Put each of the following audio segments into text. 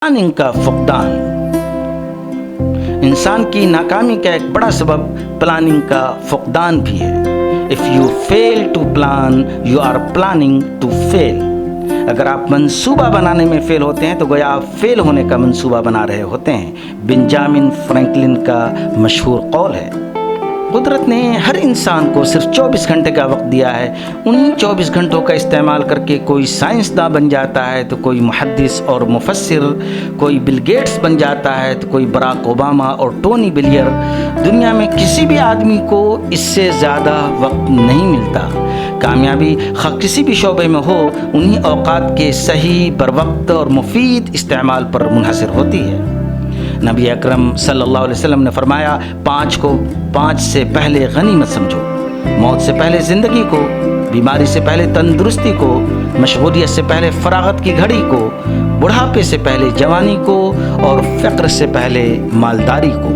Planning का फुकदान। इंसान की नाकामी का एक बड़ा सबब प्लानिंग का फुकदान भी है। If you fail to plan you are planning to fail. अगर आप मंसूबा बनाने में फेल होते हैं तो गोया आप फेल होने का मंसूबा बना रहे होते हैं। बेंजामिन फ्रैंकलिन का मशहूर कौल है। कुदरत ने हर इंसान को सिर्फ 24 घंटे का वक्त दिया है। उन्हीं 24 घंटों का इस्तेमाल करके कोई साइंसदान बन जाता है तो कोई मुहद्दिस और मुफस्सिर, कोई बिल गेट्स बन जाता है तो कोई बराक ओबामा और टोनी ब्लेयर। दुनिया में किसी भी आदमी को इससे ज़्यादा वक्त नहीं मिलता। कामयाबी किसी भी शोबे में हो उन्हीं औकात के सही, बरवक्त और मुफीद इस्तेमाल पर मुनहसर होती है। नबी अकरम सल्लल्लाहु अलैहि वसल्लम ने फरमाया, 5 को 5 से पहले गनीमत समझो। मौत से पहले ज़िंदगी को, बीमारी से पहले तंदुरुस्ती को, मशगूलियत से पहले फरागत की घड़ी को, बुढ़ापे से पहले जवानी को और फ़क्र से पहले मालदारी को।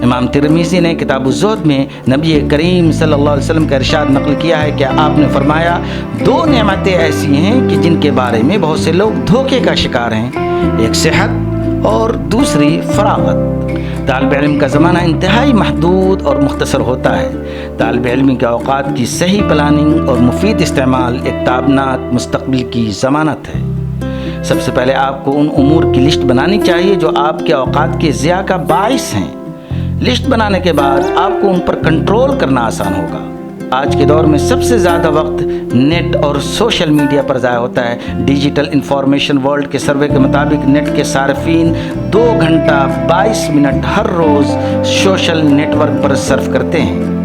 इमाम तिरमिज़ी ने किताब-उज़-ज़ुहद में नबी करीम सल्लल्लाहु अलैहि वसल्लम का इरशाद नक़ल किया है कि आपने फरमाया, 2 नेमतें ऐसी हैं कि जिनके बारे में बहुत से लोग धोखे का शिकार हैं, एक सेहत और दूसरी फरागत। तालिब इल्म का ज़माना इंतहाई महदूद और मुख्तसर होता है। तालिब इल्म के औकात की सही प्लानिंग और मुफीद इस्तेमाल एक ताबनाक मुस्तक़बिल की ज़मानत है। सबसे पहले आपको उन उमूर की लिस्ट बनानी चाहिए जो आपके औकात के ज़िया का बाइस हैं। लिस्ट बनाने के बाद आपको उन पर कंट्रोल करना आसान होगा। आज के दौर में सबसे ज़्यादा वक्त नेट और सोशल मीडिया पर ज़ाया होता है। डिजिटल इंफॉर्मेशन वर्ल्ड के सर्वे के मुताबिक नेट के सार्फिन 2 घंटा 22 मिनट हर रोज़ सोशल नेटवर्क पर सर्फ करते हैं।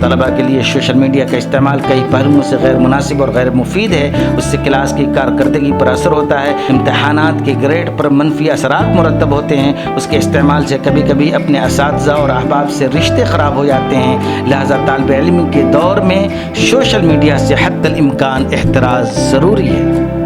तलबा के लिए सोशल मीडिया का इस्तेमाल कई पहलुओं से गैर मुनासिब और गैर मुफीद है। उससे क्लास की कारकर्दगी पर असर होता है, इम्तहानात के ग्रेड पर मनफी असरात मुरतब होते हैं। उसके इस्तेमाल से कभी कभी अपने असातिज़ा और अहबाब से रिश्ते ख़राब हो जाते हैं। लिहाजा तालिब इल्म के दौर में सोशल मीडिया से हद्दल इम्कान एहतराज़ ज़रूरी है।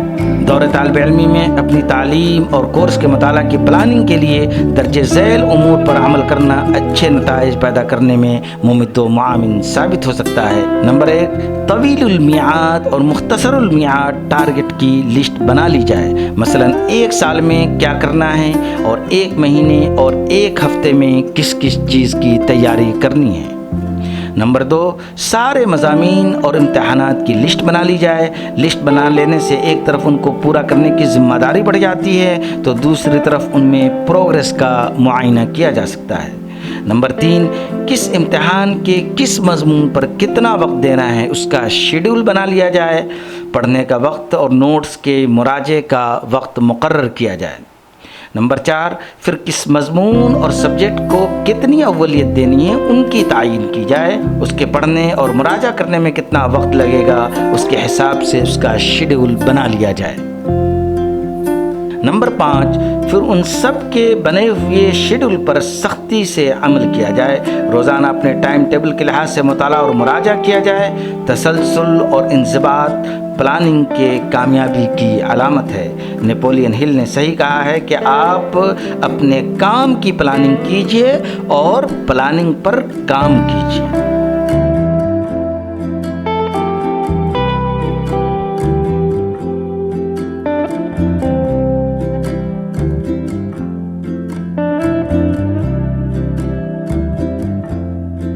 दौर तालिब इल्मी में अपनी तालीम और कोर्स के मुताला की प्लानिंग के लिए दर्जे झैल उमूर पर अमल करना अच्छे नताइज पैदा करने में मुमिद व मुआमिन साबित हो सकता है। नंबर 1, तवीलुल मियाद और मुख्तसरुल मियाद टारगेट की लिस्ट बना ली जाए। मसलन 1 साल में क्या करना है और 1 महीने और 1 हफ्ते में किस किस चीज़ की तैयारी करनी है। नंबर 2, सारे मज़ामीन और इम्तहानात की लिस्ट बना ली जाए। लिस्ट बना लेने से एक तरफ उनको पूरा करने की ज़िम्मेदारी बढ़ जाती है तो दूसरी तरफ उनमें प्रोग्रेस का मुआयना किया जा सकता है। नंबर 3, किस इम्तहान के किस मज़मून पर कितना वक्त देना है उसका शेड्यूल बना लिया जाए। पढ़ने का वक्त और नोट्स के मुराजे का वक्त मुकर्रर किया जाए। नंबर 4, फिर किस मज़मून और सब्जेक्ट को कितनी अव्वलियत देनी है उनकी तायीन की जाए। उसके पढ़ने और मुराजा करने में कितना वक्त लगेगा उसके हिसाब से उसका शेड्यूल बना लिया जाए। नंबर 5, फिर उन सब के बने हुए शेड्यूल पर सख्ती से अमल किया जाए। रोज़ाना अपने टाइम टेबल के लिहाज से मुताला और मुराजा किया जाए। तसलसल और इंज़िबात प्लानिंग के कामयाबी की अलामत है। नेपोलियन हिल ने सही कहा है कि आप अपने काम की प्लानिंग कीजिए और प्लानिंग पर काम कीजिए।